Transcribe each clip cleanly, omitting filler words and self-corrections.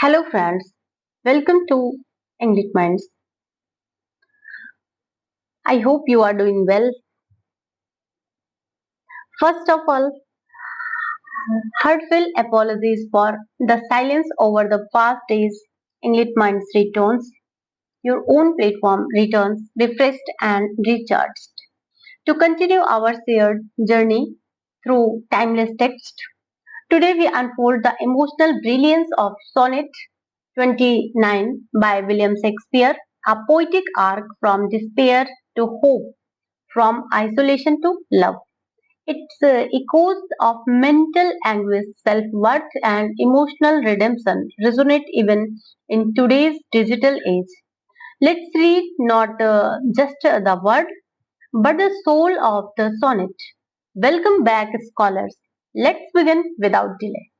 Hello friends, welcome to Englitminds. I hope you are doing well. First of all, heartfelt apologies for the silence over the past days. Englitminds returns. Your own platform returns refreshed and recharged to continue our shared journey through timeless text. Today we unfold the emotional brilliance of Sonnet 29 by William Shakespeare, a poetic arc from despair to hope, from isolation to love. Its echoes of mental anguish, self worth, and emotional redemption resonate even in today's digital age. Let's read not just the word, but the soul of the sonnet. Welcome back, scholars. Let's begin without delay.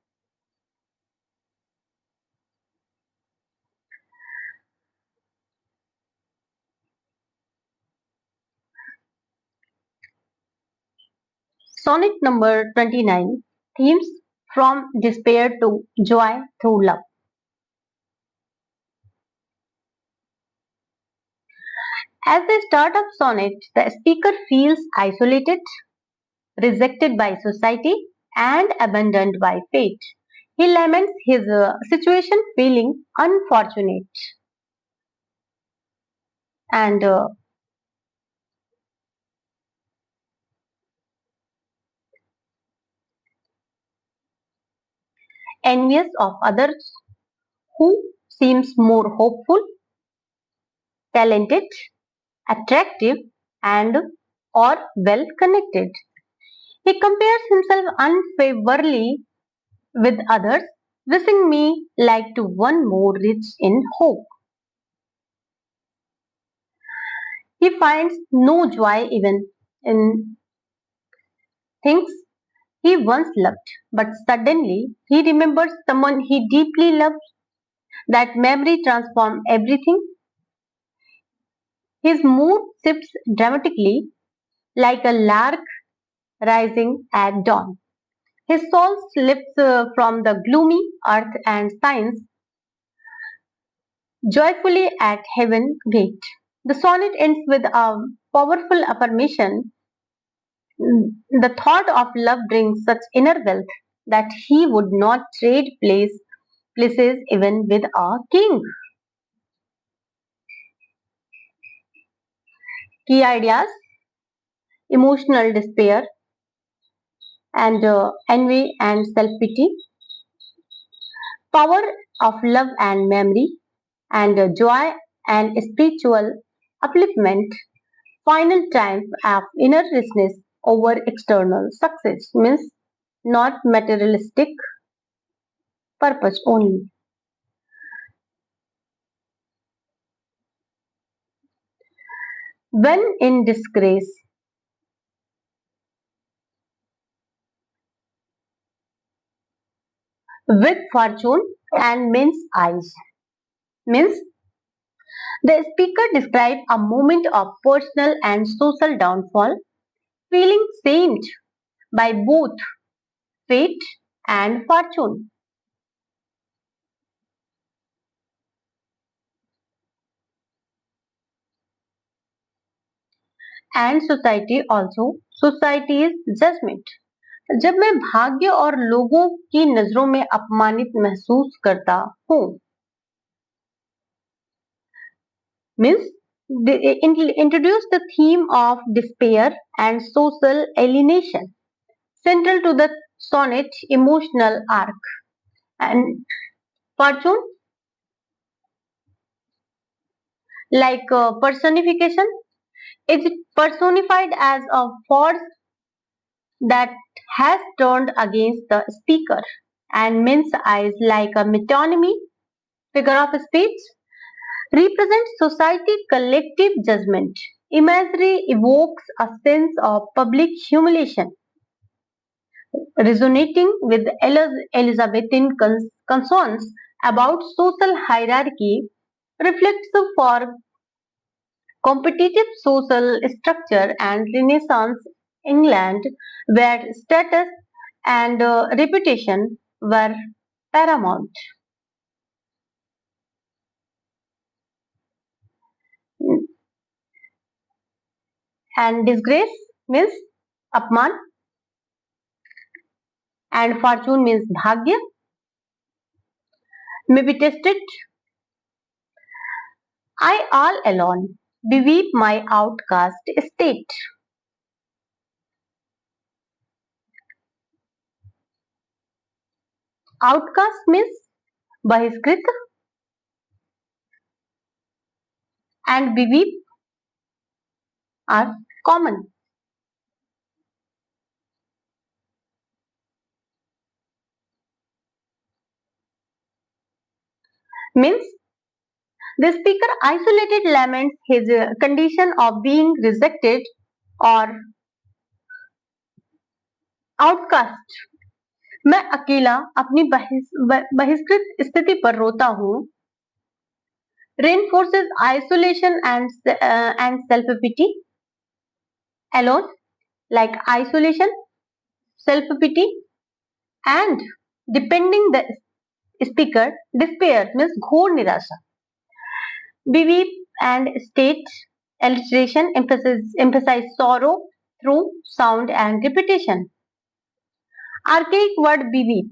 Sonnet number 29, themes from despair to joy through love. At the start of sonnet, the speaker feels isolated, rejected by society, and abandoned by fate. He laments his situation, feeling unfortunate and envious of others who seems more hopeful, talented, attractive, and or well connected. He compares himself unfavorably with others, wishing me like to one more rich in hope. He finds no joy even in things he once loved, but suddenly he remembers someone he deeply loved. That memory transforms everything. His mood shifts dramatically like a lark rising at dawn. His soul slips from the gloomy earth and shines joyfully at heaven gate. The sonnet ends with a powerful affirmation. The thought of love brings such inner wealth that he would not trade places even with a king. Key ideas: emotional despair and envy and self pity, power of love and memory, and joy and spiritual upliftment, final triumph of inner richness over external success means not materialistic purpose only. When in disgrace, with fortune and men's eyes means the speaker described a moment of personal and social downfall, feeling shamed by both fate and fortune. And society also, society's judgment. जब मैं भाग्य और लोगों की नजरों में अपमानित महसूस करता हूँ means they introduce the theme of despair and social alienation central to the sonnet emotional arc. And fortune, like personification, is personified as a force that has turned against the speaker, and men's eyes, like a metonymy figure of speech, represents society collective judgment. Imagery evokes a sense of public humiliation, resonating with Elizabethan concerns about social hierarchy, reflects for competitive social structure and Renaissance England, where status and reputation were paramount. and disgrace means अपमान, and fortune means भाग्य, may be tested. I all alone beweep my outcast state. Outcast means बहिष्कृत, and beweep are common. Means the speaker isolated laments his condition of being rejected or outcast. मैं अकेला अपनी बहिष्कृत स्थिति पर रोता हूँ. Reinforces isolation and self pity. Alone, like isolation, self pity, and depending the speaker, despair means घोर निराशा. Beweep and state alliteration emphasize sorrow through sound and repetition. Archaic word beweep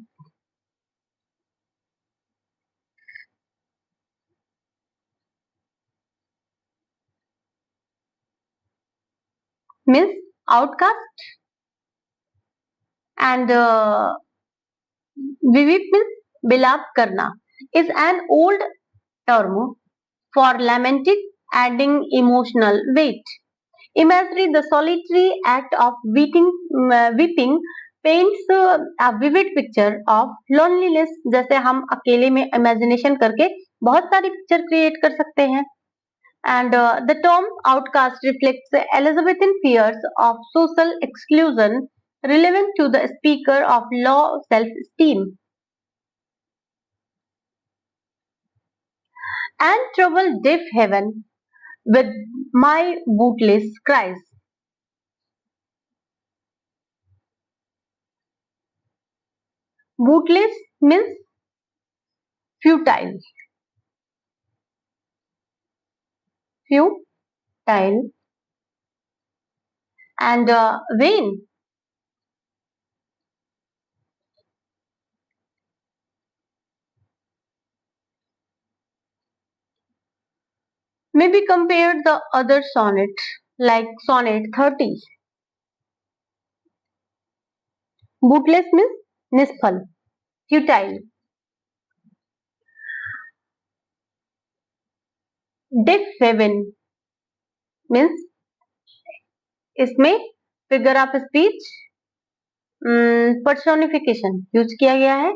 means outcast, and beweep means बिलाप करना is an old term for lamenting, adding emotional weight. Imagery, the solitary act of weeping paints a vivid picture of loneliness. जैसे हम अकेले में imagination करके बहुत सारी picture create कर सकते हैं. And the term outcast reflects the Elizabethan fears of social exclusion relevant to the speaker of low self-esteem. And trouble deaf heaven with my bootless cries. Bootless means futile. Futile and vain. May be compared the other sonnet like sonnet 30. Bootless means निष्फल, futile. Deaf heaven means इसमें figure of speech personification use किया गया है.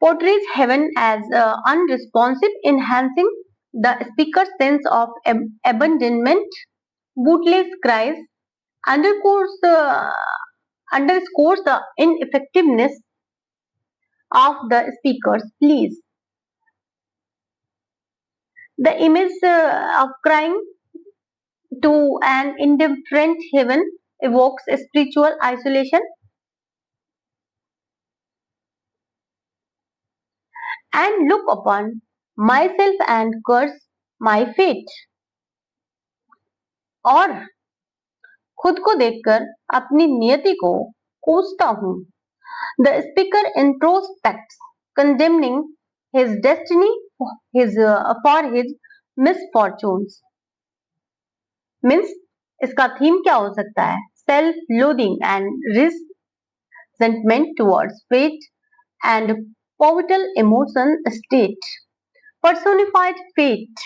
Portrays heaven as unresponsive, enhancing the speaker's sense of abandonment. Bootless cries underscores the ineffectiveness of the speaker's pleas. The image of crying to an indifferent heaven evokes spiritual isolation and look upon myself and curse my fate. और खुद को देखकर अपनी नियति को कोसता हूँ. The speaker introspects, condemning his destiny for his misfortunes. Means इसका theme क्या हो सकता है? Self-loathing and resentment towards fate and pivotal emotion state. Personified fate.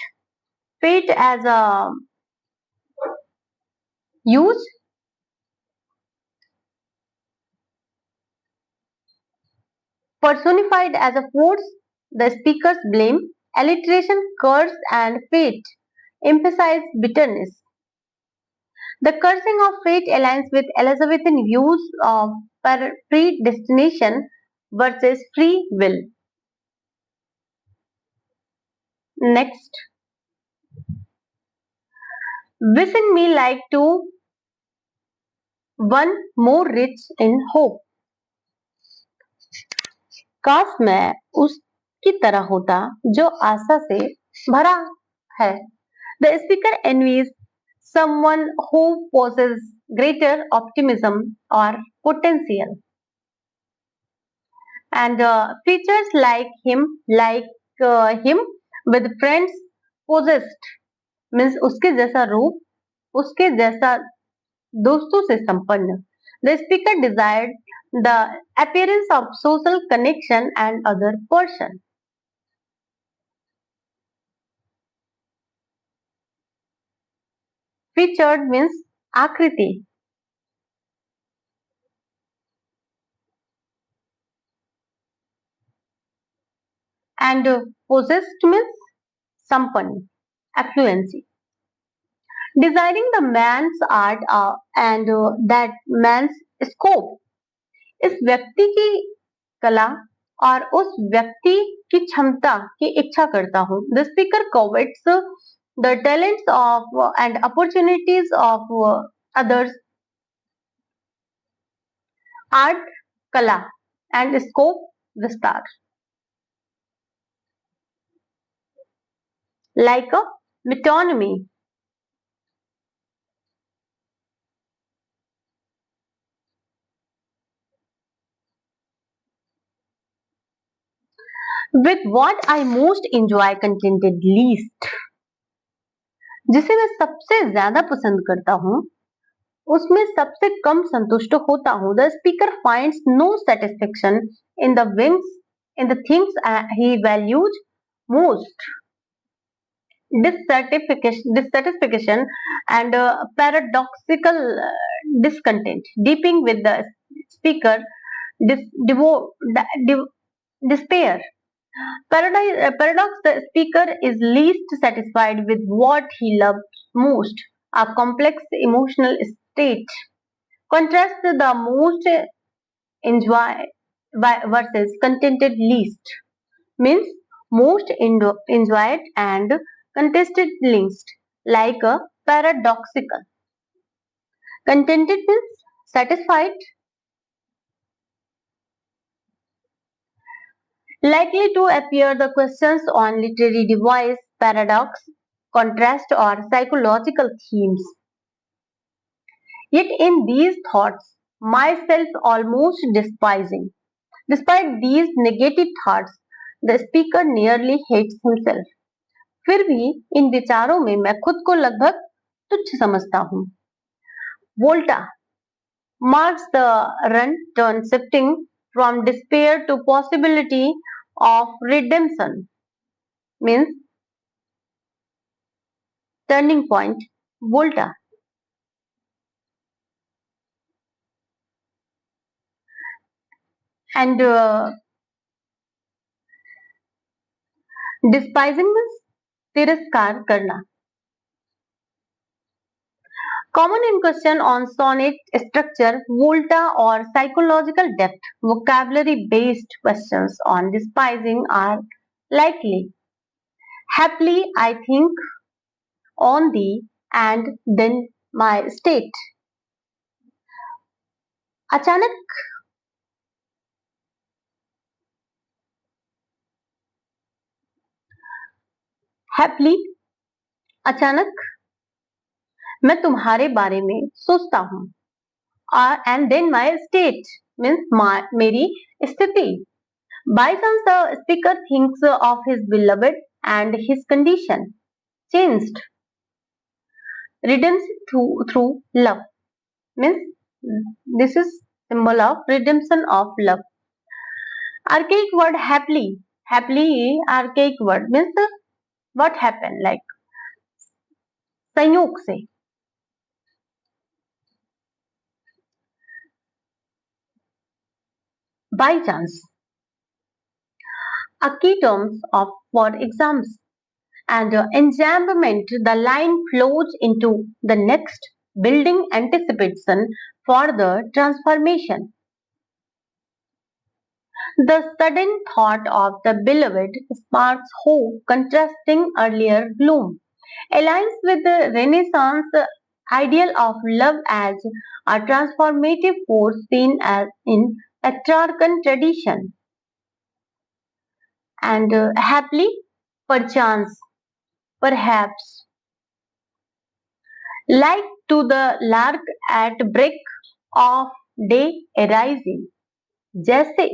Fate as a use. Personified as a force, the speaker's blame, alliteration, curse, and fate emphasize bitterness. The cursing of fate aligns with Elizabethan views of predestination versus free will. Next, wishing me like to one more rich in hope. काश मैं उसकी तरह होता जो आशा से भरा है. The speaker envies someone who possesses greater optimism or potential. And features like him with friends possessed means उसके जैसा रूप उसके जैसा दोस्तों से संपन्न. The speaker desired the appearance of social connection and other person. Featured means आकृति. And possessed means sampan, affluency. Desiring the man's art and that man's scope. इस व्यक्ति की कला और उस व्यक्ति की क्षमता की इच्छा करता हूँ. The speaker covets the talents of and opportunities of others. Art, कला and scope, विस्तार. Like a metonymy. With what I most enjoy contented least. जिसे मैं सबसे ज्यादा पसंद करता हूँ उसमें सबसे कम संतुष्ट होता हूँ. The speaker finds no satisfaction in the things he values most. Dissatisfaction and paradoxical discontent deeping with the speaker despair. Paradox, the speaker is least satisfied with what he loves most, a complex emotional state. Contrast the most enjoy versus contented least means most enjoyed and contested least, like a paradoxical. Contented means satisfied. Likely to appear the questions on literary device, paradox, contrast or psychological themes. Yet in these thoughts, myself almost despising. Despite these negative thoughts, the speaker nearly hates himself. फिर भी इन विचारों में मैं खुद को लगभग तुच्छ समझता हूँ. Volta marks the run turn shifting from despair to possibility of redemption means turning point. Volta. And despising means तिरस्कार करना. Common in question on sonnet structure, volta or psychological depth, vocabulary-based questions on despising are likely. Happily, I think on thee and then my state. अचानक happily अचानक मैं तुम्हारे बारे में सोचता हूँ. And then my state means मेरी स्थिति. By chance the speaker thinks of his beloved and his condition changed. Redemption through love means this is symbol of redemption of love. Archaic word happily archaic word means what happened like संयोग से. By chance. A key terms of for exams. And enjambment, the line flows into the next, building anticipation for the transformation. The sudden thought of the beloved sparks hope, contrasting earlier gloom, aligns with the Renaissance ideal of love as a transformative force seen as in Petrarchan tradition. And happily, perchance, perhaps, Like to the lark at break of day arising, जैसे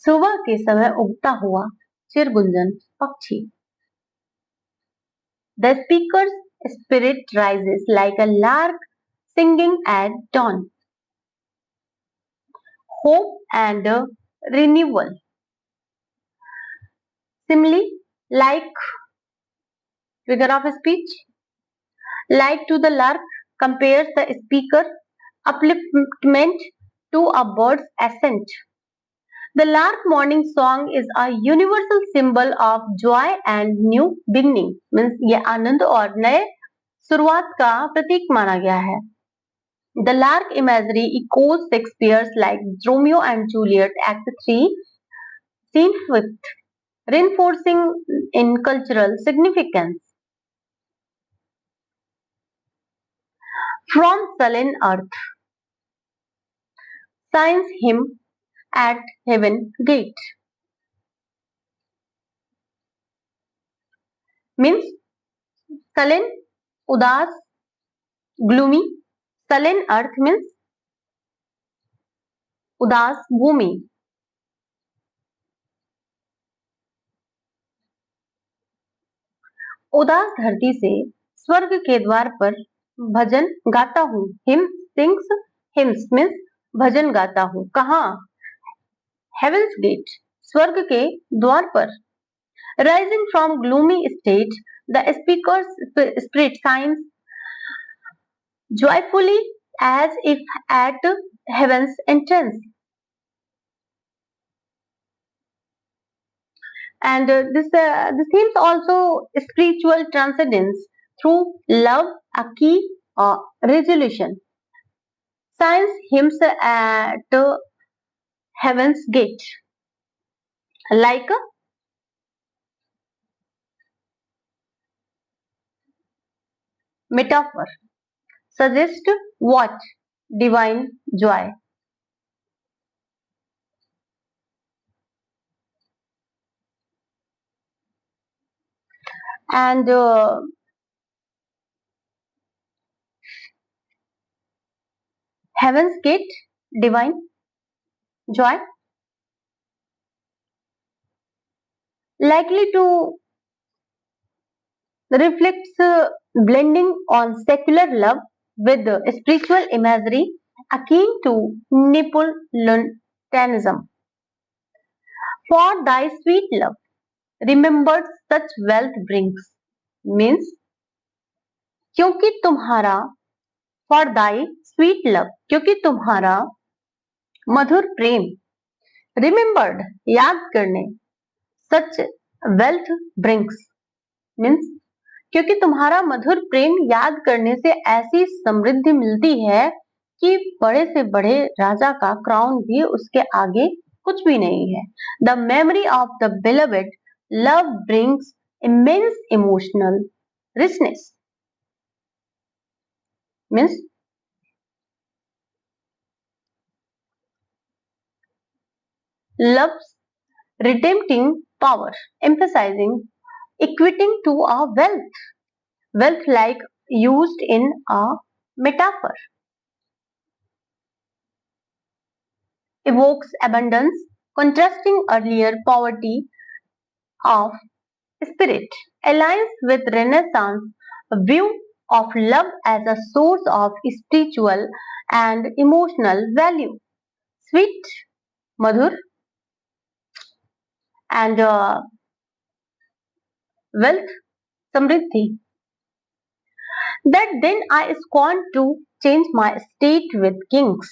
सुबह के समय उगता हुआ चिरगुंजन पक्षी. The speaker's spirit rises like a lark singing at dawn. Hope and renewal. Simile, like figure of speech. Like to the lark compares the speaker upliftment to a bird's ascent. The lark morning song is a universal symbol of joy and new beginning. Means ये आनंद और नए शुरुआत का प्रतीक माना गया है. The lark imagery echoes Shakespeare's like Romeo and Juliet Act 3, Scene 5th, reinforcing in cultural significance. From sullen earth, signs him at heaven gate. Means sullen, udas, gloomy. Sullen earth means उदास भूमि. उदास धरती से स्वर्ग के द्वार पर भजन गाता हूँ. हिम सिंग्स हिम्स मीन्स भजन गाता हूँ. कहाँ? हेवंस गेट, स्वर्ग के द्वार पर. Rising from gloomy state, the speakers spirit science joyfully as if at heaven's entrance. And this themes also spiritual transcendence through love, a key resolution. Science hymns at heaven's gate, like a metaphor, suggest what? Divine joy. And heaven's gate, divine joy, likely to reflects blending on secular love with spiritual imagery akin to Neapolitanism. For thy sweet love, remembered such wealth brings. Means क्योंकि तुम्हारा for thy sweet love, क्योंकि तुम्हारा मधुर प्रेम, remembered याद करने, such wealth brings means क्योंकि तुम्हारा मधुर प्रेम याद करने से ऐसी समृद्धि मिलती है कि बड़े से बड़े राजा का क्राउन भी उसके आगे कुछ भी नहीं है. The memory of the beloved love brings immense emotional richness. Means love's redempting power, emphasizing equating to a wealth like used in a metaphor. Evokes abundance, contrasting earlier poverty of spirit, aligns with Renaissance view of love as a source of spiritual and emotional value. Sweet, madhur, and wealth, samriddhi. That then I scorn to change my state with kings.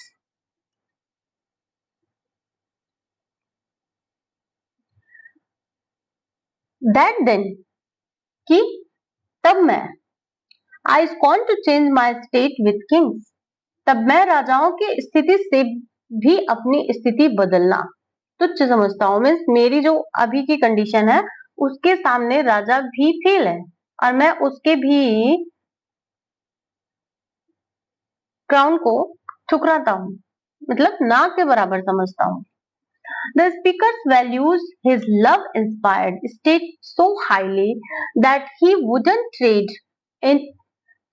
That then कि तब मैं I scorn to change my state with kings. तब मैं राजाओं की स्थिति से भी अपनी स्थिति बदलना तुच्छ समझता हूँ. मीन्स मेरी जो अभी की कंडीशन है उसके सामने राजा भी फेल है और मैं उसके भी क्राउन को ठुकराता हूँ, मतलब ना के बराबर समझता हूँ. The speaker values his love-inspired state so highly that he wouldn't trade it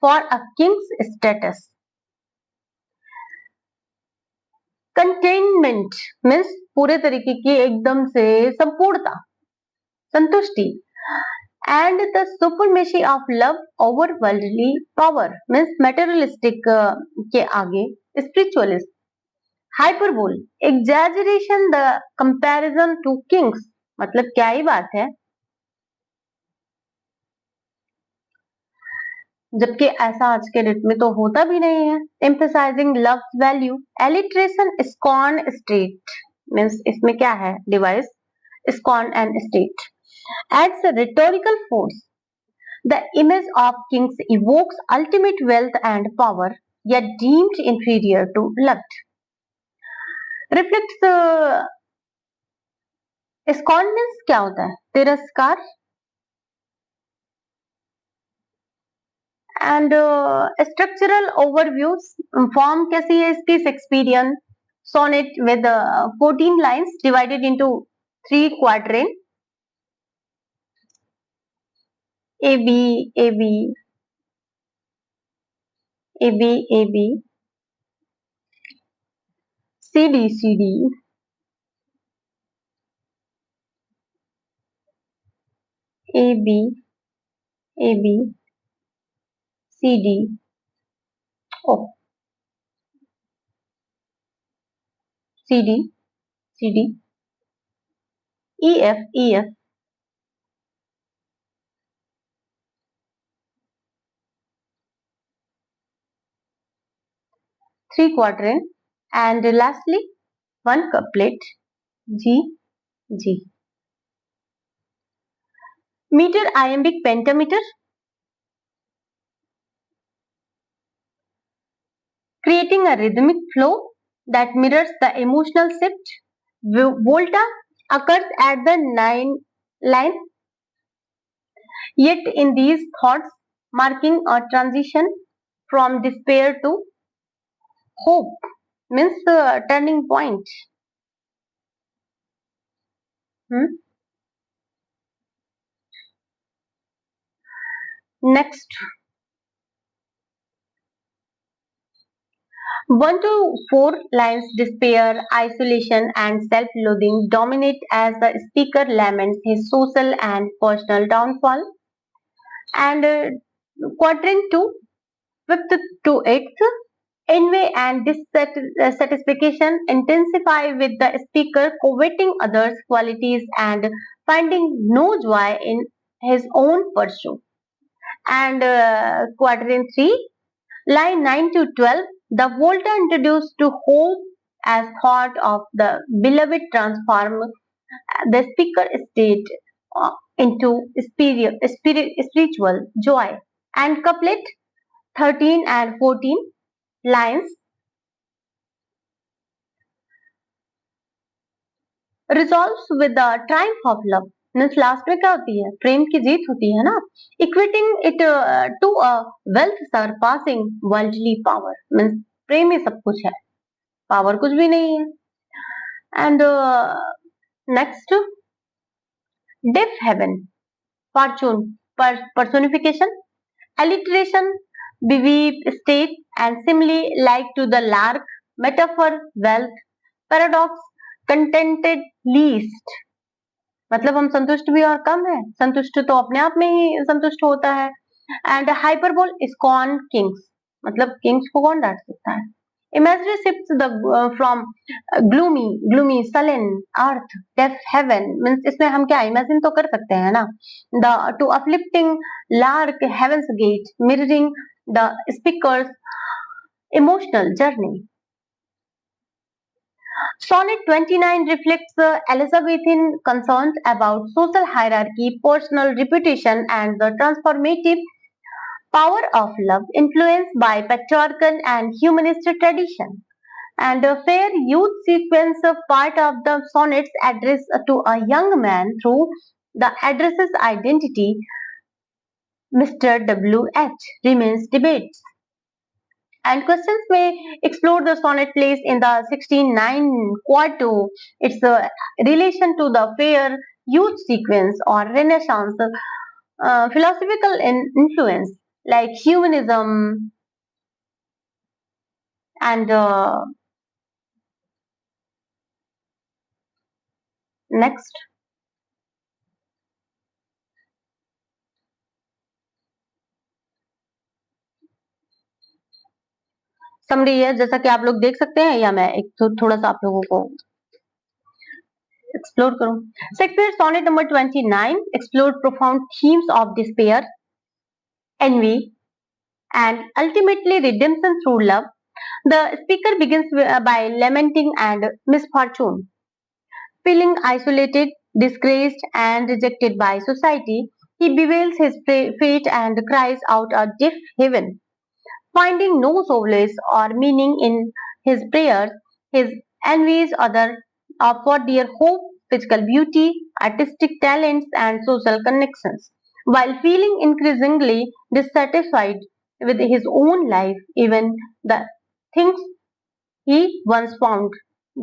for a king's status. Contentment means पूरे तरीके की एकदम से संपूर्णता, संतुष्टि. And the supremacy of love over worldly power means materialistic के आगे spiritualist. Hyperbole exaggeration the comparison to kings, मतलब क्या ही बात है, जबकि ऐसा आज के डेट में तो होता भी नहीं है. Emphasizing love value. Alliteration scorn state means इसमें क्या है device, scorn and state ads rhetorical force. The image of kings evokes ultimate wealth and power, yet deemed inferior to love. Reflects scorn means क्या होता है, तिरस्कार. And structural overviews, form कैसी है इसकी, Shakespearean sonnet with 14 lines divided into 3 quadrant. A B A B A B A B, C D C D, A B A B C D, O C D C D, E F E F, three quadrant, and lastly one couplet, G G. Meter iambic pentameter, creating a rhythmic flow that mirrors the emotional shift. Volta occurs at the 9 line, yet in these thoughts marking a transition from despair to hope means turning point. Next, 1 to 4 lines, despair, isolation and self-loathing dominate as the speaker laments his social and personal downfall. And quadrant 2, 5th to 8th, envy and dissatisfaction intensify with the speaker coveting others' qualities and finding no joy in his own pursuit. And quadrant 3, line 9 to 12, the Volta introduced to hope as thought of the beloved transform the speaker state into spiritual joy. And couplet 13 and 14 lines, resolves with the triumph of love means last में क्या होती है, प्रेम की जीत होती है ना. Equating it to a wealth surpassing worldly power means प्रेम ही सब कुछ है, पावर कुछ भी नहीं है. And next, deaf heaven, fortune personification, alliteration, beweave state and simile like to the lark, metaphor wealth, paradox contented least, मतलब हम संतुष्ट भी और कम है, संतुष्ट तो अपने आप में ही संतुष्ट होता है. एंड हाइपरबोल स्कॉर्न किंग्स, मतलब किंग्स को कौन डांट सकता है. Imagery shifts the from gloomy sullen earth deaf heaven means इसमें हम क्या इमेजिन तो कर सकते हैं ना, the to uplifting lark heaven's gate mirroring the speaker's emotional journey. Sonnet 29 reflects Elizabethan concerns about social hierarchy, personal reputation, and the transformative power of love, influenced by patriarchal and humanist tradition. And a fair youth sequence, part of the sonnets address to a young man through the address's identity, Mr. W.H. remains debates. And questions may explore the sonnet place in the 16-9 quarto, its relation to the fair youth sequence or Renaissance philosophical influence like humanism and next summary है जैसा कि आप लोग देख सकते हैं या मैं एक थोड़ा सा आप लोगों को एक्सप्लोर करूं Shakespeare sonnet number 29 explored profound themes of despair envy and ultimately redemption through love. The speaker begins by lamenting and misfortune. Feeling isolated, disgraced, and rejected by society, he bewails his fate and cries out a deaf heaven. Finding no solace or meaning in his prayers, his envies others for their hope, physical beauty, artistic talents, and social connections. While feeling increasingly dissatisfied with his own life, even the things he once found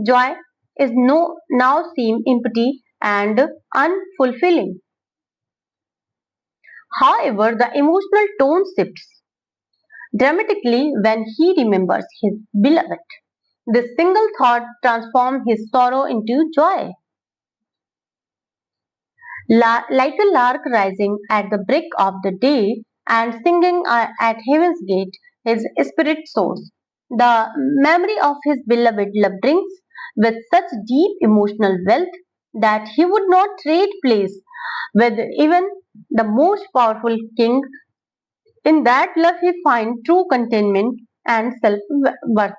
joy is now seem empty and unfulfilling. However, the emotional tone shifts dramatically when he remembers his beloved. This single thought transforms his sorrow into joy. Like a lark rising at the break of the day and singing at heaven's gate, his spirit soars. The memory of his beloved love brings with such deep emotional wealth that he would not trade place with even the most powerful king. In that love he finds true contentment and self-worth.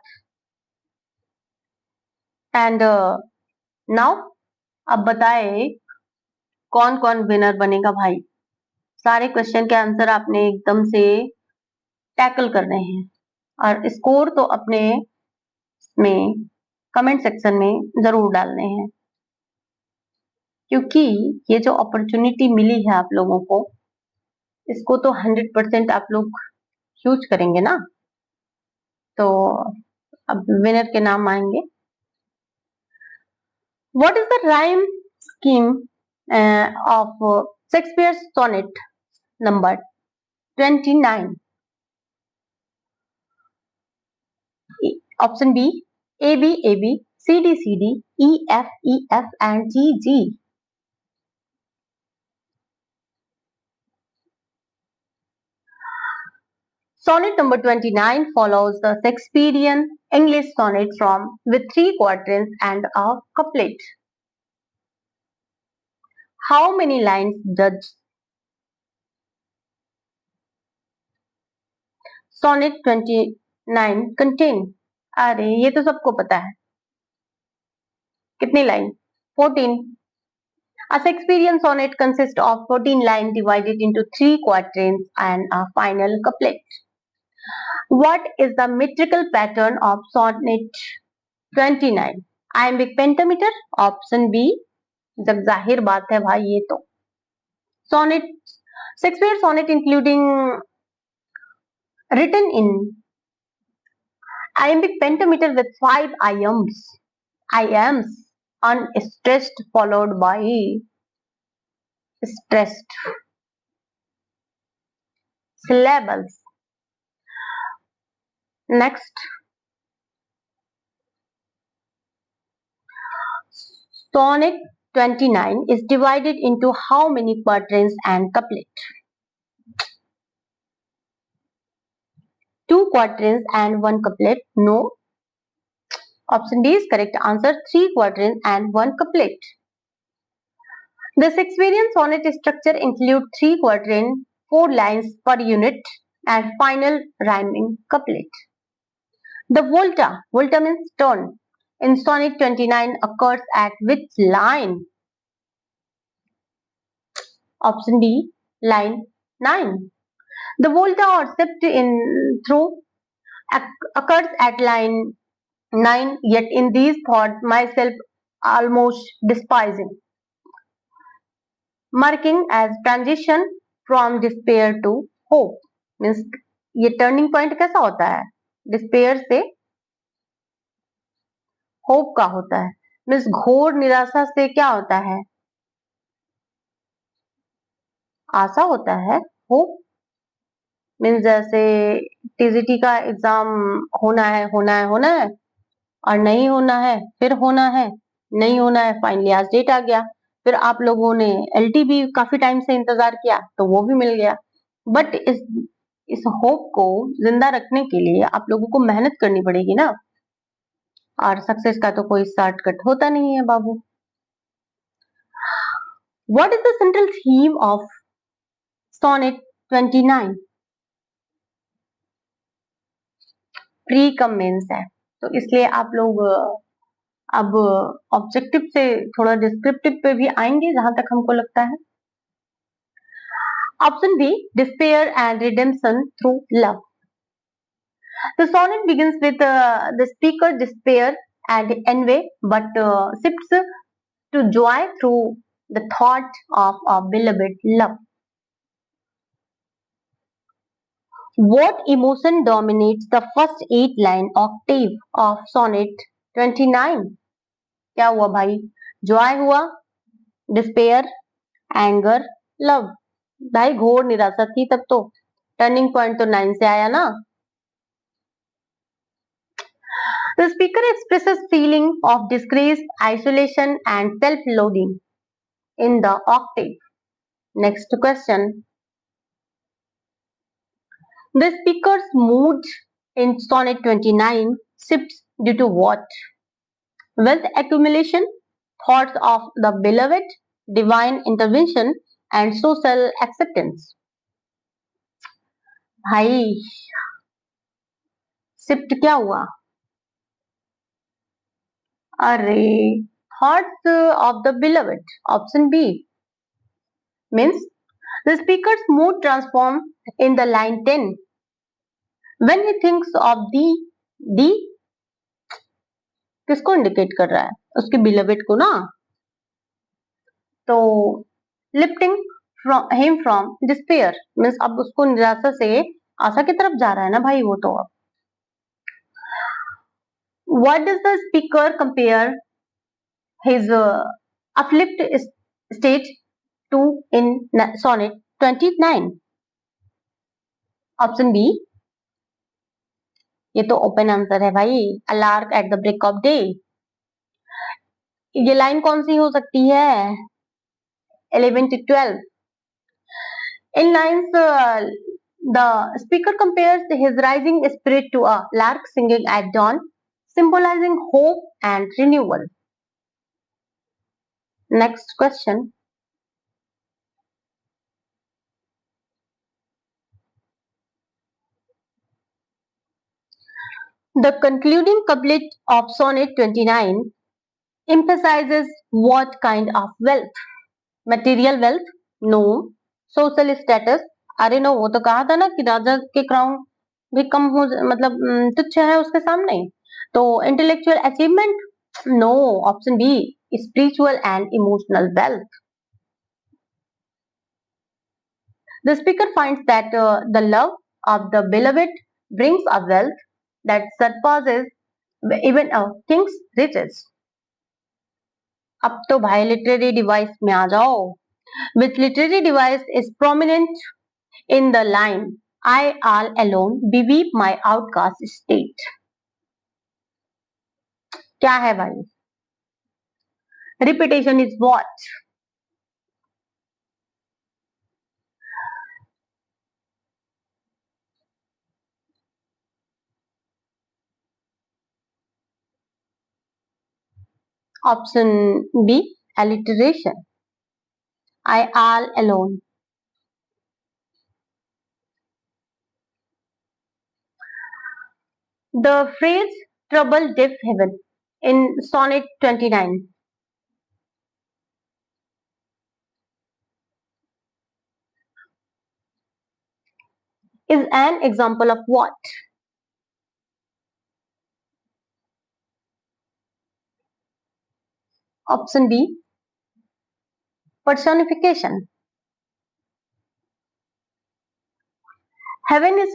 And now अब बताए कौन कौन winner बनेगा भाई सारे question के answer आपने एकदम से टैकल करने हैं और स्कोर तो अपने में कमेंट सेक्शन में जरूर डालने हैं क्योंकि ये जो अपॉर्चुनिटी मिली है आप लोगों को इसको तो 100% आप लोग यूज करेंगे ना तो अब विनर के नाम आएंगे what is the rhyme scheme of Shakespeare sonnet number 29 option B A B C D E F and G Sonnet number 29 follows the Shakespearean English sonnet form with three quatrains and a couplet. How many lines does Sonnet 29 contain? अरे ये तो सबको पता है कितनी line 14. A Shakespearean sonnet consists of 14 lines divided into three quatrains and a final couplet. What is the metrical pattern of sonnet 29? Iambic pentameter? Option B. जब जाहिर बात है भाई ये तो sonnet Shakespeare sonnet including written in iambic pentameter with 5 iams unstressed followed by stressed syllables. Next, sonnet 29 is divided into how many quatrains and couplet? 2 quatrains and 1 couplet? No. Option D is correct answer. 3 quatrains and 1 couplet. The Shakespearean sonnet structure includes 3 quatrains, 4 lines per unit, and final rhyming couplet. The volta means tone, in sonnet 29 occurs at which line? Option D, line 9. The volta or shift in through occurs at line 9, yet in these thoughts myself almost despising. Marking as transition from despair to hope. Means ये turning point कैसा होता है despair से hope का होता है, means घोर निराशा से क्या होता है, आशा होता है। होप मीन्स जैसे टीजीटी का एग्जाम होना है होना है होना है और नहीं होना है, फिर होना है, नहीं होना है, फाइनली आज डेट आ गया। फिर आप लोगों ने एलटी भी काफी टाइम से इंतजार किया तो वो भी मिल गया। बट इस होप को जिंदा रखने के लिए आप लोगों को मेहनत करनी पड़ेगी ना, और सक्सेस का तो कोई शॉर्टकट होता नहीं है बाबू। What is the central theme of sonnet 29? प्री कम मेंस है, तो इसलिए आप लोग अब ऑब्जेक्टिव से थोड़ा डिस्क्रिप्टिव पे भी आएंगे जहां तक हमको लगता है। Option B, despair and redemption through love. The sonnet begins with the speaker despair and envy, but shifts to joy through the thought of a beloved love. What emotion dominates the first 8 line octave of sonnet 29? क्या हुआ भाई? Joy हुआ, despair, anger, love. भाई घोर निराशा थी तब तो, टर्निंग पॉइंट तो 9 से आया ना। The speaker expresses feeling of disgrace, isolation, and self-loathing in the octave. Next question. The speaker's mood in Sonnet 29 shifts due to what? Wealth accumulation, thoughts of the beloved, divine intervention, and social acceptance. भाई shift क्या हुआ? अरे thoughts of the beloved. Option B means the speaker's mood transforms in the line 10 when he thinks of the किसको indicate कर रहा है? उसके beloved को ना। तो lifting him from despair means अब उसको निराशा से आशा की तरफ जा रहा है ना भाई वो तो। अब what does the speaker compare his uplift stage to in sonnet 29? Option B, ये तो ओपन आंसर है भाई, a lark at the break of day. ये लाइन कौन सी हो सकती है? 11 to 12. In lines, the speaker compares his rising spirit to a lark singing at dawn, symbolizing hope and renewal. Next question. The concluding couplet of Sonnet 29 emphasizes what kind of wealth? Material wealth? No. Social status? अरे no, वो तो कहा था ना कि राजा के crown भी कम हो, मतलब तुच्छ है उसके सामने। तो intellectual achievement? No. Option B, spiritual and emotional wealth. The speaker finds that the love of the beloved brings a wealth that surpasses even a king's riches. अब तो भाई लिटरेरी डिवाइस में आ जाओ। With literary device is prominent in the line, I all alone beweep my outcast state. क्या है भाई? Repetition is what? Option B, alliteration. I all alone. The phrase trouble deaf heaven in Sonnet 29 is an example of what? Option B, personification. Heaven is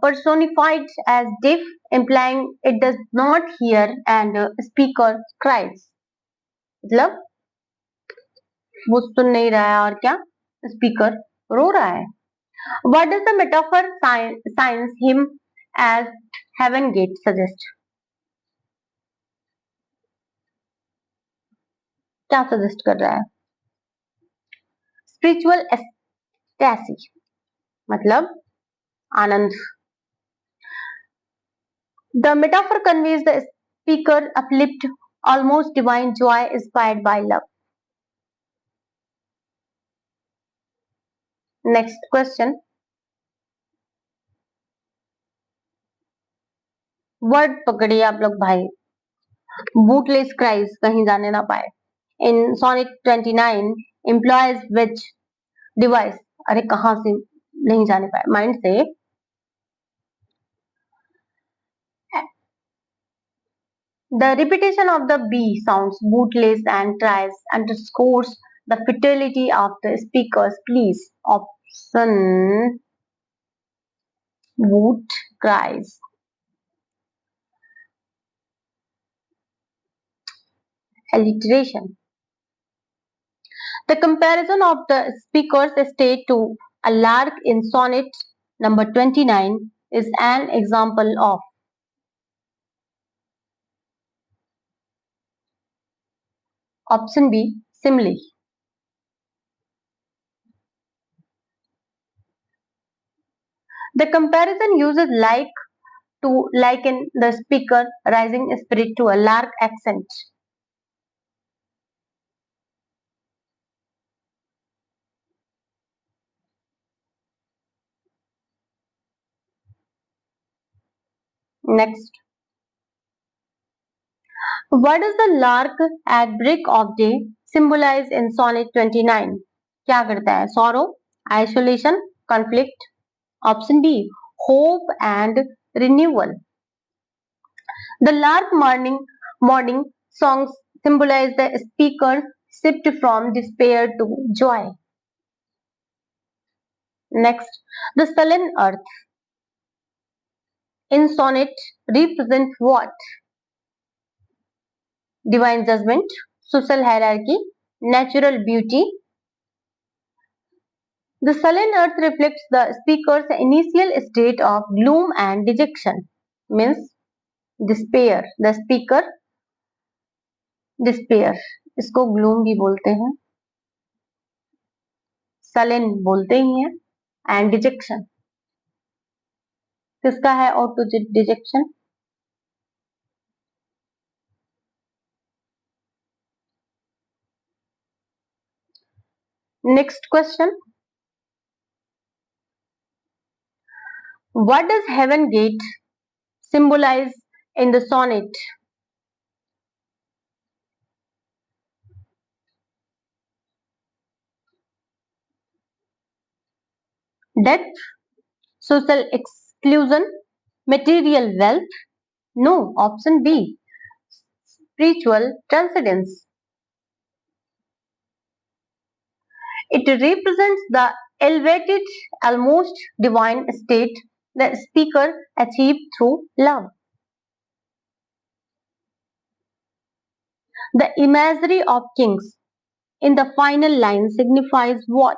personified as deaf, implying it does not hear and speaker cries. मतलब वो सुन नहीं रहा है और क्या speaker रो रहा है. What does the metaphor signs him as heaven gate suggest? क्या सजेस्ट कर रहा है? स्पिरिचुअल एक्सटेसी मतलब आनंद. The metaphor conveys the speaker uplift, almost divine joy inspired by love. Next question. Word पकड़िए आप लोग भाई. बूटलेस क्राइज कहीं जाने ना पाए. In Sonnet 29, employs which device? अरे कहाँ से नहीं जाने पाए माइंड से. The repetition of the B sounds bootless and tries underscores the fidelity of the speaker's please. Option boot cries. Alliteration. The comparison of the speaker's state to a lark in sonnet number 29 is an example of. Option B, simile. The comparison uses like to liken the speaker rising spirit to a lark accent. Next. What does the lark at break of day symbolize in Sonnet 29? क्या करता है? Sorrow, isolation, conflict. Option B, hope and renewal. The lark morning songs symbolize the speaker's shift from despair to joy. Next, the sullen earth in sonnet represents what? Divine judgment, social hierarchy, natural beauty. The sullen earth reflects the speaker's initial state of gloom and dejection, means despair. The speaker despair, इसको gloom भी बोलते हैं, sullen बोलते ही हैं, and dejection. किसका है auto dejection? Next question. What does heaven gate symbolize in the sonnet? Death, social exclusion, material wealth? No, option B, spiritual transcendence. It represents the elevated, almost divine state the speaker achieved through love. The imagery of kings in the final line signifies what?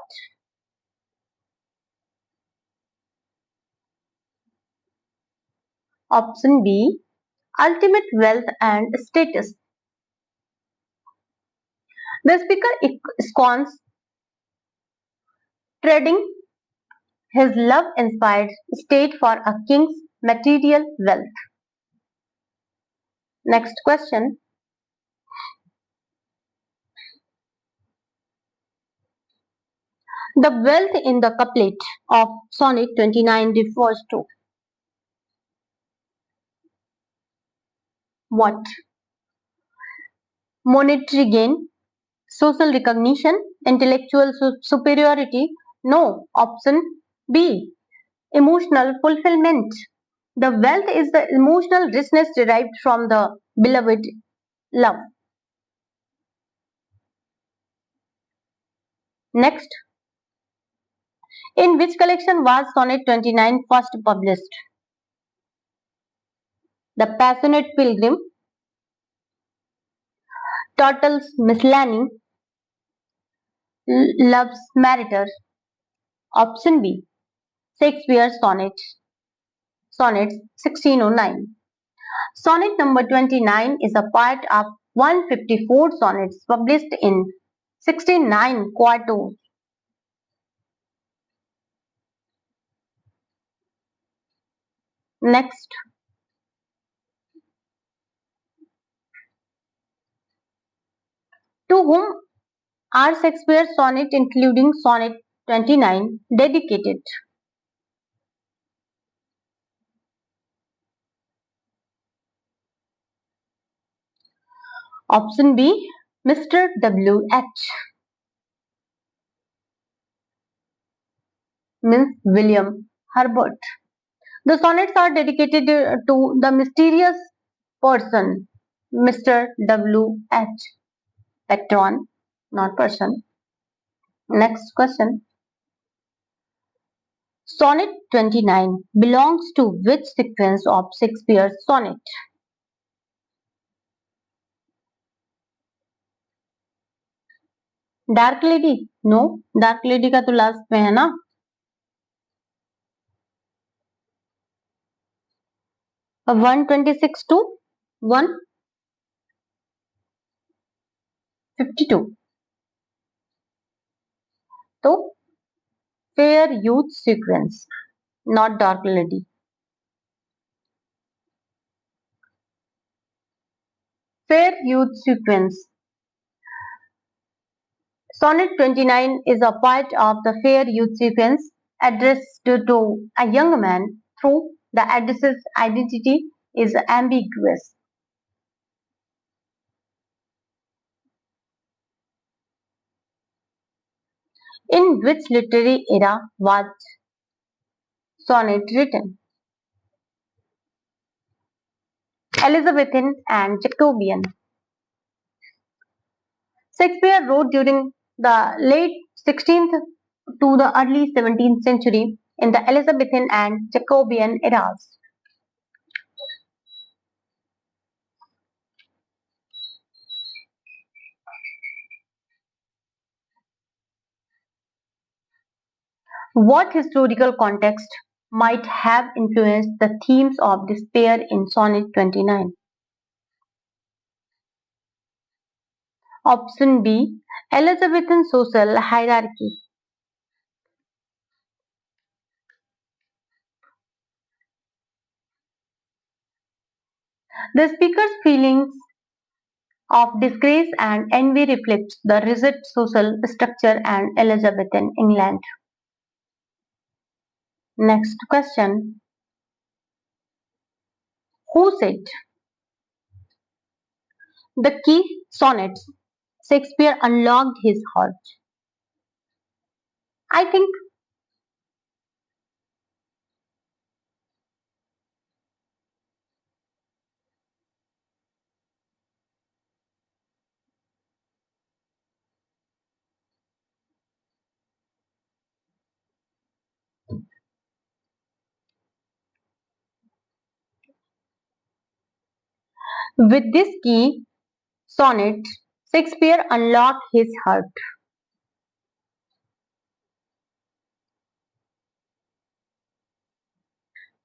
Option B, ultimate wealth and status. The speaker scorns trading his love-inspired state for a king's material wealth. Next question. The wealth in the couplet of Sonnet 29 refers to what? Monetary gain, social recognition, intellectual superiority? No. Option B, emotional fulfillment. The wealth is the emotional richness derived from the beloved love. Next, In which collection was Sonnet 29 first published? The Passionate Pilgrim, Turtle's Miscellany, Love's Martyr. Option B. Shakespeare Sonnets 1609. Sonnet number 29 is a part of 154 sonnets published in 69 quartos. Next, to whom are Shakespeare's sonnet including Sonnet 29 dedicated? Option B. Mr. W.H. means William Herbert. The sonnets are dedicated to the mysterious person, Mr. W.H. Patron, not person. Next question. Sonnet 29 belongs to which sequence of Shakespeare's sonnet? Dark lady no dark lady का तो last में है ना 126 to 152 तो fair youth sequence not dark lady fair youth sequence Sonnet 29 is a part of the fair youth sequence addressed to a young man through the address's identity is ambiguous. In which literary era was sonnet written? Elizabethan and Jacobean. Shakespeare wrote during the late 16th to the early 17th century in the Elizabethan and Jacobean eras. What historical context might have influenced the themes of despair in Sonnet 29? Option B. Elizabethan social hierarchy. The speaker's feelings of disgrace and envy reflects the rigid social structure and Elizabethan England. Next question. Who said the key sonnets Shakespeare unlocked his heart? I think with this key sonnet, Shakespeare unlocked his heart.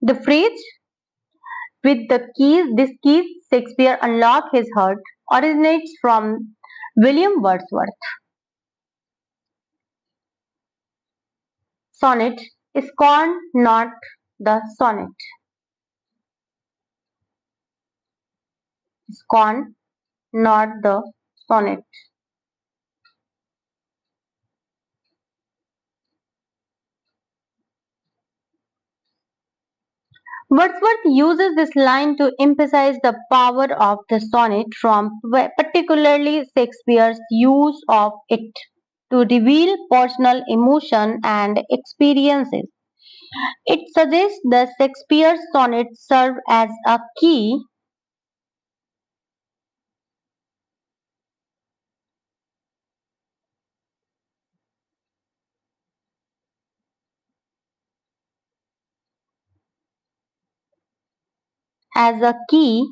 The phrase with the keys, this keys Shakespeare unlocked his heart originates from William Wordsworth. Sonnet scorn not the sonnet. Scorn not the sonnet. Wordsworth uses this line to emphasize the power of the sonnet from particularly Shakespeare's use of it to reveal personal emotion and experiences. It suggests that Shakespeare's sonnets serve as a key as a key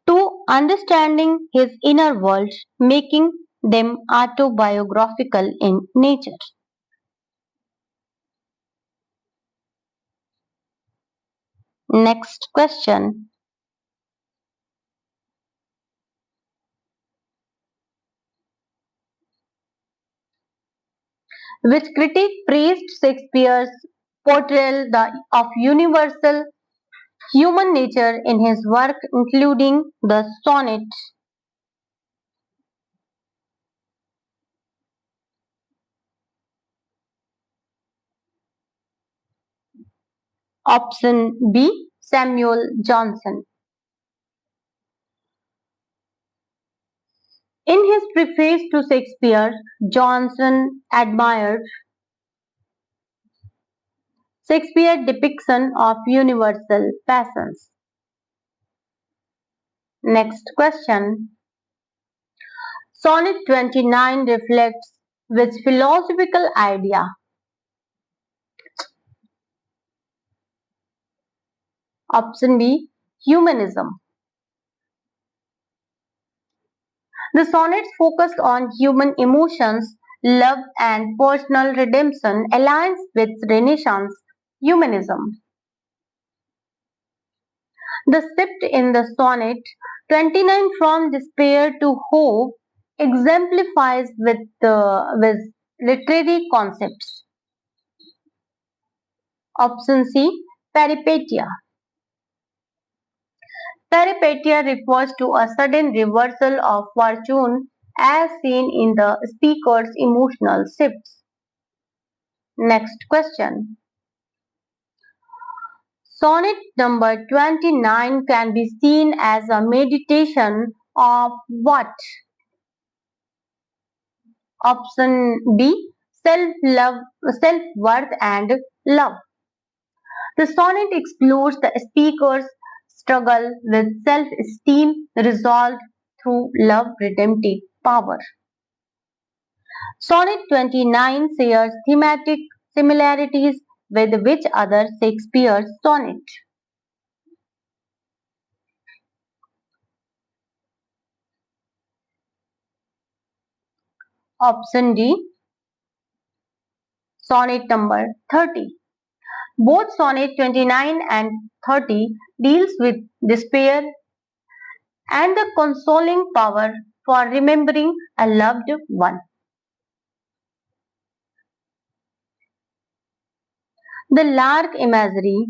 to understanding his inner world, making them autobiographical in nature. Next question. Which critic praised Shakespeare's portrayal of universal human nature in his work, including the sonnet? Option B. Samuel Johnson. In his preface to Shakespeare, Johnson admired Shakespeare's depiction of universal passions. Next question. Sonnet 29 reflects which philosophical idea? Option B. Humanism. The sonnets focused on human emotions, love, and personal redemption, aligns with Renaissance humanism. The shift in the sonnet 29 from despair to hope exemplifies with literary concepts. Option C. Peripetia. Peripetia refers to a sudden reversal of fortune as seen in the speaker's emotional shifts. Next question. Sonnet number 29 can be seen as a meditation of what? Option B. Self-love, self-worth and love. The sonnet explores the speaker's struggle with self-esteem resolved through love redemptive power. Sonnet 29 shares thematic similarities with which other Shakespeare sonnet? Option D. Sonnet number 30. Both Sonnet 29 and 30 deals with despair and the consoling power for remembering a loved one. The lark imagery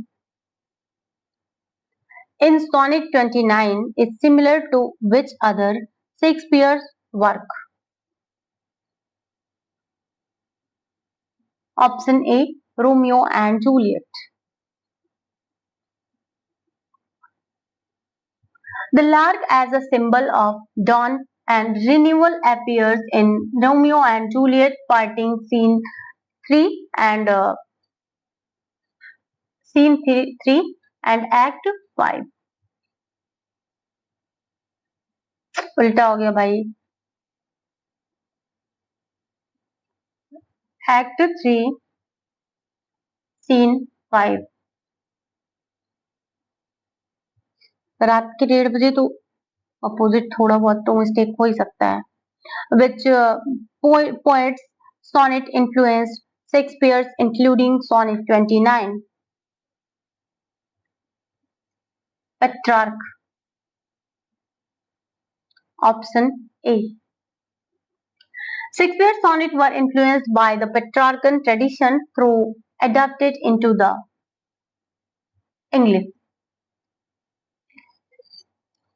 in Sonnet 29 is similar to which other Shakespeare's work? Option A. Romeo and Juliet. The lark as a symbol of dawn and renewal appears in Romeo and Juliet parting scene 3 and scene 3 and act 5. उल्टा हो गया भाई. Act 3 scene 5. रात के 1:30 बजे तो opposite थोड़ा बहुत तो मिस्टेक हो ही सकता है. Which poets sonnet influenced Shakespeare's, including Sonnet 29? Petrarch. Option A. Shakespeare's sonnets were influenced by the Petrarchan tradition through adapted into the English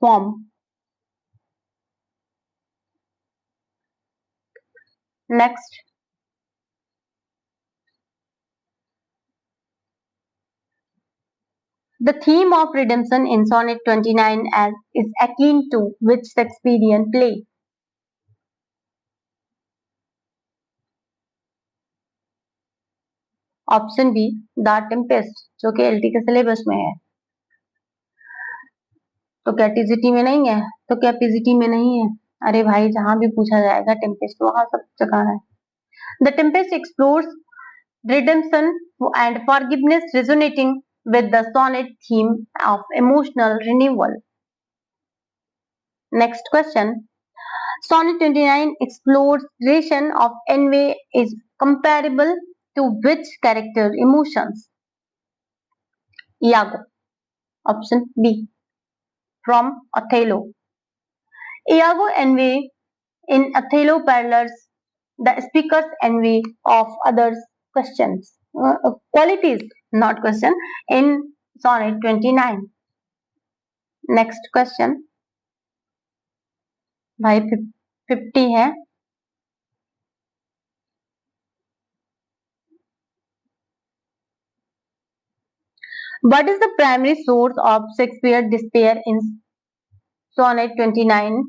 form. Next, the theme of redemption in Sonnet 29 is akin to which Shakespearean play? Option be the Tempest, जो कि LT के syllabus में है. तो क्या TGT में नहीं है? तो क्या पीजीटी में नहीं है? अरे भाई, जहां भी पूछा जाएगा टेम्पेस्ट वहां सब जगह है. The Tempest explores redemption and forgiveness, resonating with the sonnet theme of emotional renewal. Next question. Sonnet 29 exploration of envy is comparable to which character emotions? Iago. Option B. From Othello. Iago envy in Othello parallels the speaker's envy of others' qualities, not question, in Sonnet 29. Next question. भाई 50 है. What is the primary source of Shakespeare despair in Sonnet 29?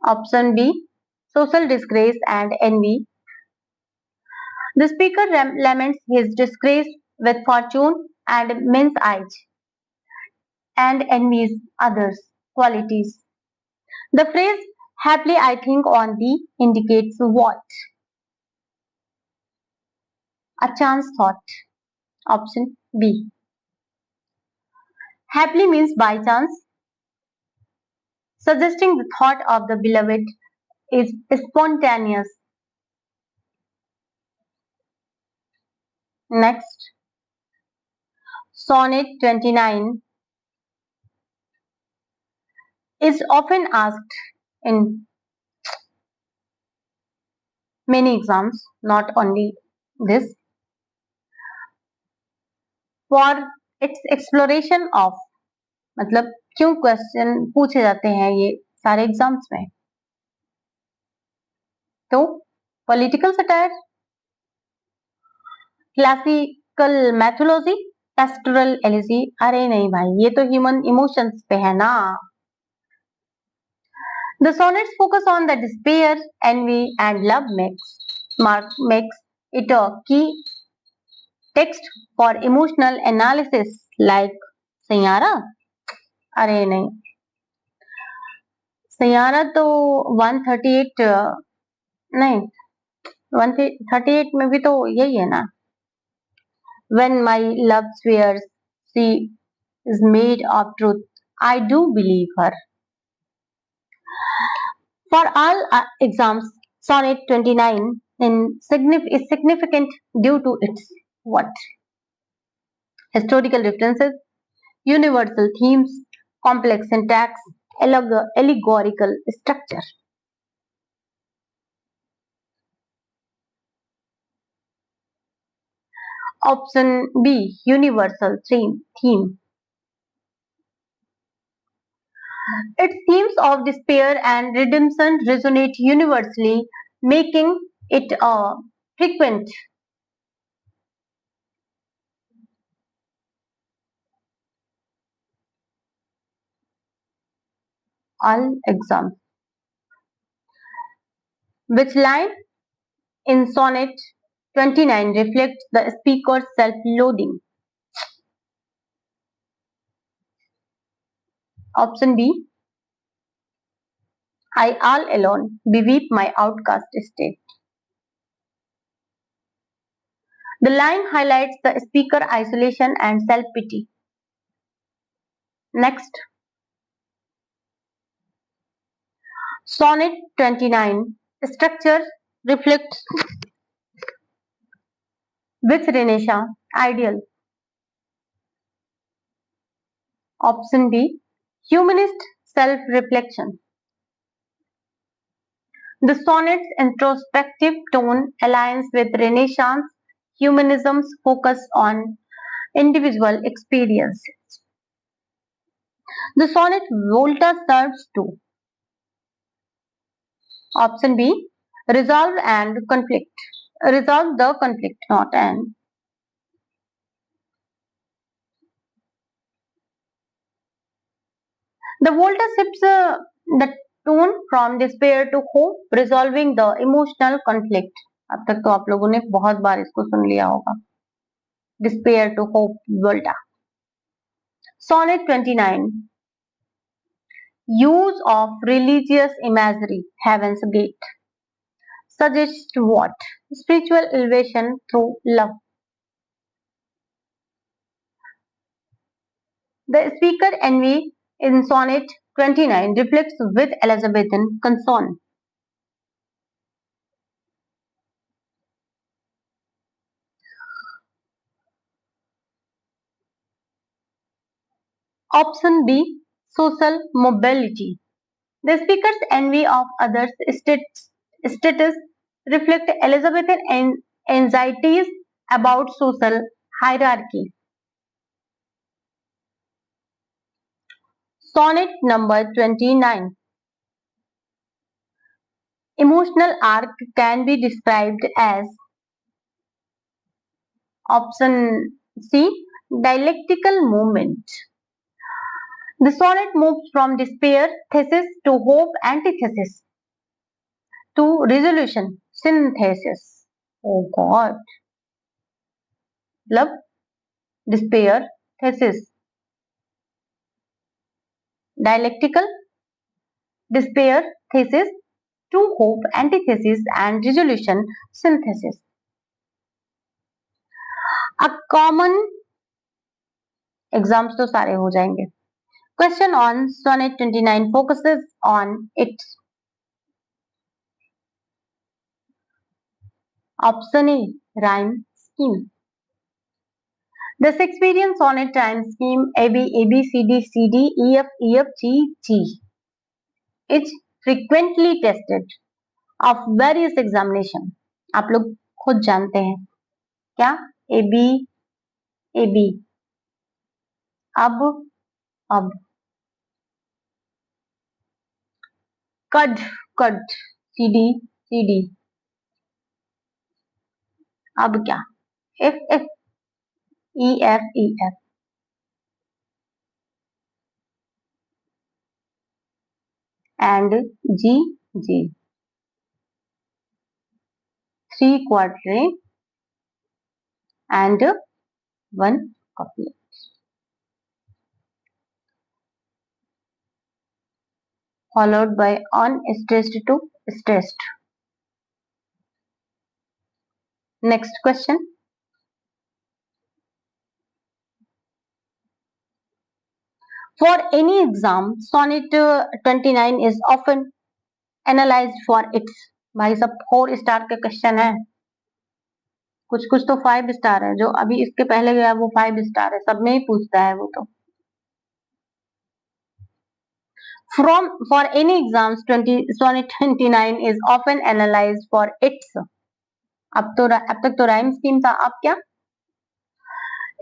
Option B. Social disgrace and envy. The speaker laments his disgrace with fortune and men's eyes and envies others' qualities. The phrase happily I think on thee indicates what? A chance thought. Option B. Happily means by chance, suggesting the thought of the beloved is spontaneous. Next, Sonnet 29 is often asked in many exams, not only this, for its exploration of, मतलब क्यों question पूछे जाते हैं ये सारे exams में? तो political satire, classical mythology, pastoral elegy, अरे नहीं भाई ये तो ह्यूमन इमोशंस पे है ना. The sonnets focus on the despair, envy, and love makes it a key text for emotional analysis like Saiyaara. अरे नहीं, सैयारा तो 138 नहीं 138 में भी तो यही है ना. When my love swears she is made of truth, I do believe her. For all exams, Sonnet 29 is significant due to its what? Historical references, universal themes, complex syntax, allegorical structure. Option B, universal theme. Its themes of despair and redemption resonate universally, making it a frequent all exams. Which line in Sonnet 29 reflects the speaker's self-loathing? Option B. I all alone beweep my outcast state. The line highlights the speaker isolation and self-pity. Next, Sonnet 29 structure reflects which Renaissance ideal? Option B. Humanist self-reflection. The sonnet's introspective tone aligns with Renaissance humanism's focus on individual experiences. The sonnet Volta serves to option B. Resolve and conflict. Resolve the conflict, not an. The Volta shifts the tone from despair to hope, resolving the emotional conflict. अब तक तो आप लोगों ने बहुत बार इसको सुन लिया होगा. Despair to hope, Volta. Sonnet 29. Use of religious imagery, Heaven's Gate. Suggests what? Spiritual elevation through love. The speaker envy in Sonnet 29 reflects with Elizabethan concern. Option B, social mobility. The speaker's envy of others' status reflect Elizabethan anxieties about social hierarchy. Sonnet number 29. Emotional arc can be described as option C, dialectical movement. The sonnet moves from despair, thesis to hope, antithesis to resolution, synthesis. Oh God. Love, despair, thesis, dialectical, despair, thesis, to hope, antithesis and resolution, synthesis. A common exams तो सारे हो जाएंगे. Question on Sonnet 29 focuses on its option A, rhyme scheme. The Shakespearean sonnet rhyme scheme AB AB CD CD EF EF G G is frequently tested of various examination. आप लोग खुद जानते हैं क्या AB AB अब कड कड CD CD अब क्या F F EF EF and G G 3 quatrain and 1 couplet. Followed by unstressed to stressed. Next question. For any exam, Sonnet 29 is often analyzed for its. भाई सब 4 स्टार का question है, कुछ कुछ तो 5 स्टार है, जो अभी इसके पहले गया वो 5 स्टार है, सब में ही पूछता है वो तो. For any exams, Sonnet 29 is often analyzed for its. अब तक तो राइम स्कीम था, अब क्या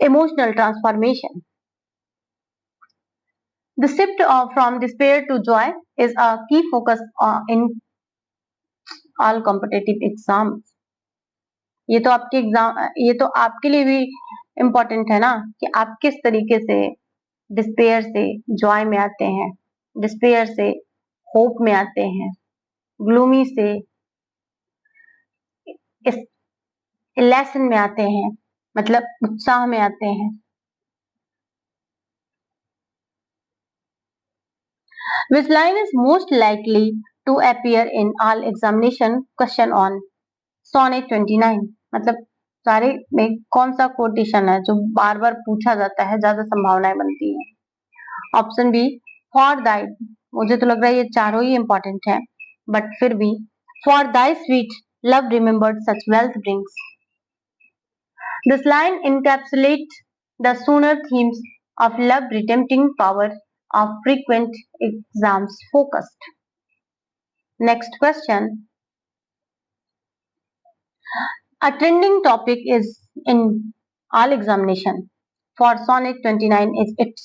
emotional transformation. The shift from despair to joy is a key focus in all competitive exams. ये तो आपके लिए भी इम्पोर्टेंट है ना कि आप किस तरीके से डिस्पेयर से जॉय में आते हैं, डिस्पेयर से होप में आते हैं, ग्लूमी से इलेशन में आते हैं, मतलब उत्साह में आते हैं. Which line is most likely to appear in all examination question on Sonnet 29? मतलब सारे में कौन सा कोटेशन है जो बार बार पूछा जाता है, ज्यादा संभावनाएं बनती हैं. Option B, for thy. मुझे तो लग रहा है ये चारों ही इंपॉर्टेंट है, बट फिर भी for thy sweet love remembered such wealth brings. This line encapsulates the sooner themes of love redempting power of frequent exams focused. Next question. A trending topic is in all examination for Sonnet 29 is its.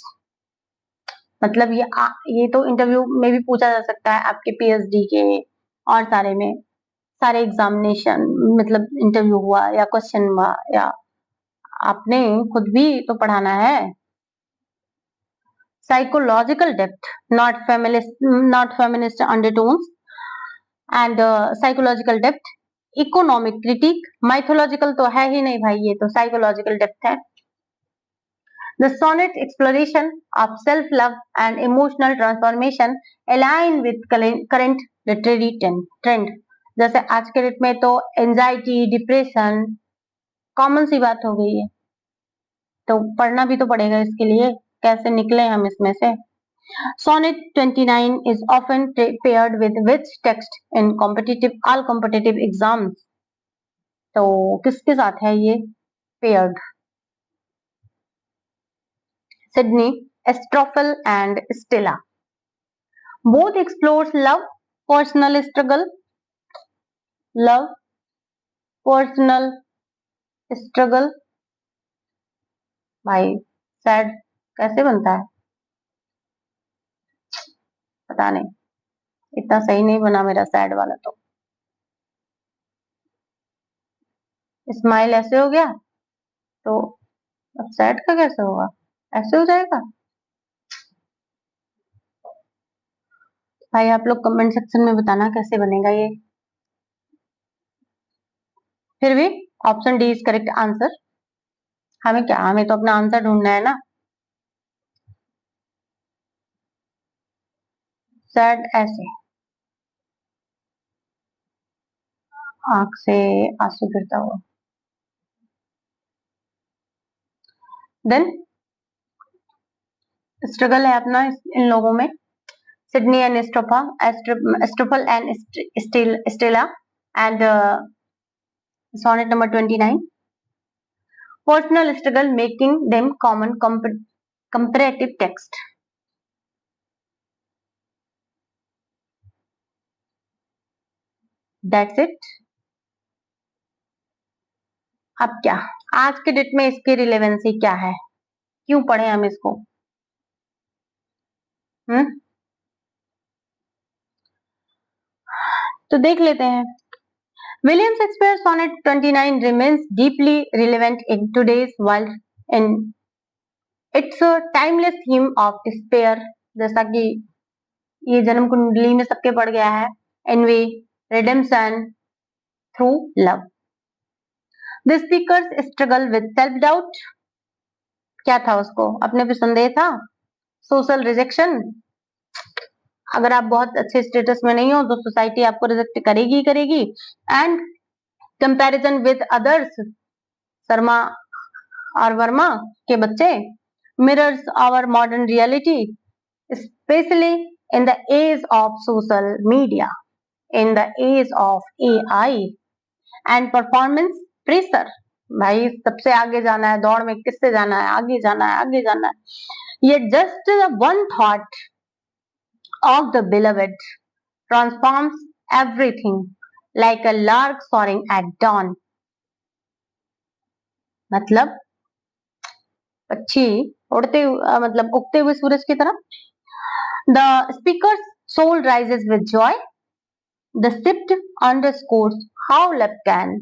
मतलब ये तो interview में भी पूछा जा सकता है, आपके पीएचडी के और सारे एग्जामिनेशन मतलब इंटरव्यू हुआ या क्वेश्चन हुआ या आपने खुद भी तो पढ़ाना है. Psychological depth, not feminist undertones, and psychological depth, economic critique, mythological तो है ही नहीं भाई, ये तो psychological depth है. The sonnet exploration of self-love and emotional transformation align with current literary trend. जैसे आज के डेट में तो एंजाइटी, डिप्रेशन कॉमन सी बात हो गई है, तो पढ़ना भी तो पड़ेगा इसके लिए. कैसे निकले हम इसमें से? Sonnet 29 is often paired with which text in all competitive exams? तो किसके साथ है ये paired? Sydney, Astrophel and Stella. Both explores love, personal struggle, love, personal struggle. भाई सैड कैसे बनता है? पता नहीं, इतना सही नहीं बना मेरा सैड वाला। तो स्माइल ऐसे हो गया, तो अब सैड का कैसे होगा? ऐसे हो जाएगा? भाई आप लोग कमेंट सेक्शन में बताना कैसे बनेगा ये। फिर भी option D is correct answer. हमें क्या, हमें तो अपना आंसर ढूंढना है ना। सैड ऐसे, आंख से आंसू गिरता हुआ। देन स्ट्रगल है अपना इन लोगों में, Sidney and Astrophel and Stella and sonnet number 29, personal struggle making them common comparative text. That's it. अब क्या, आज के डेट में इसकी रिलेवेंसी क्या है, क्यों पढ़े हम इसको? तो देख लेते हैं। William Shakespeare's Sonnet 29 remains deeply relevant in today's world and it's a timeless theme of despair, जैसा कि ये जन्म कुंडली में सबके पड़ गया है, envy, redemption through love. The speaker's struggle with self-doubt, क्या था उसको, अपने पे संदेह था, सोशल रिजेक्शन, अगर आप बहुत अच्छे स्टेटस में नहीं हो तो सोसाइटी आपको रिजेक्ट करेगी ही करेगी, and comparison with others, Sharma और वर्मा के बच्चे, mirrors our modern reality, especially in the age of social media, in the age of AI and performance pressure. भाई सबसे आगे जाना है, दौड़ में किससे जाना है, आगे जाना है, आगे जाना है। ये just one thought of the beloved transforms everything like a lark soaring at dawn. मतलब पक्षी उड़ते मतलब उगते हुए सूरज की तरह। The speaker's soul rises with joy. The shift underscores how love can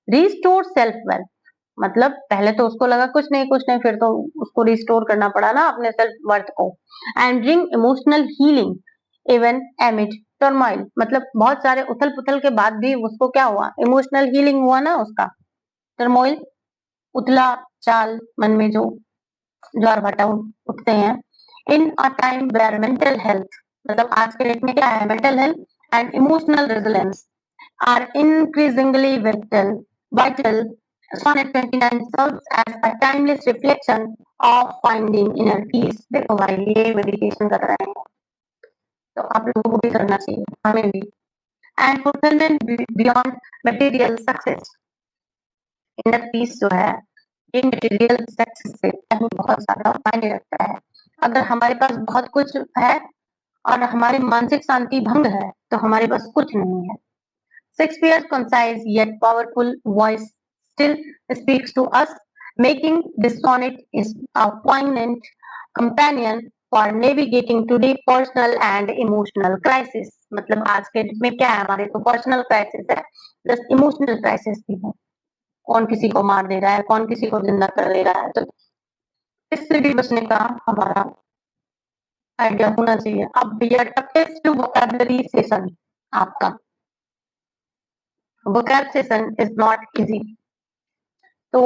restore self-worth. मतलब पहले तो उसको लगा कुछ नहीं, फिर तो उसको रिस्टोर करना पड़ा ना अपने सेल्फ वर्थ को, and bring emotional healing even एमिड turmoil. मतलब बहुत सारे उथल पुथल के बाद भी उसको क्या हुआ, इमोशनल हीलिंग हुआ ना उसका। टर्मोइल, उथला चाल, मन में जो ज्वार भाटा उठते हैं। In a time where mental health, मतलब आज के डेट में क्या है, mental health and emotional resilience are increasingly vital. Sonnet 29 serves as a timeless reflection of finding inner peace. देखो भाई ये मेडिटेशन कर रहे हैं तो आप लोगों को भी करना चाहिए, हमें भी। And fulfillment beyond material success, inner peace जो है ये मटेरियल सक्सेस से कहीं बहुत ज्यादा मायने रखता है। अगर हमारे पास बहुत कुछ है और हमारी मानसिक शांति भंग है तो हमारे पास कुछ नहीं है। Shakespeare's concise yet powerful voice still speaks to us, making this sonnet is a poignant companion for navigating today's personal and emotional crisis. मतलब आज के डेट में क्या है, हमारे तो पर्सनल क्राइसिस है प्लस इमोशनल क्राइसिस भी है। कौन किसी को मार दे रहा है, कौन किसी को जिंदा कर दे रहा है, तो इससे भी बचने का हमारा आइडिया होना चाहिए। अब ये टफेस्ट वोकैबुलरी सेशन आपका, vocab session is not easy, तो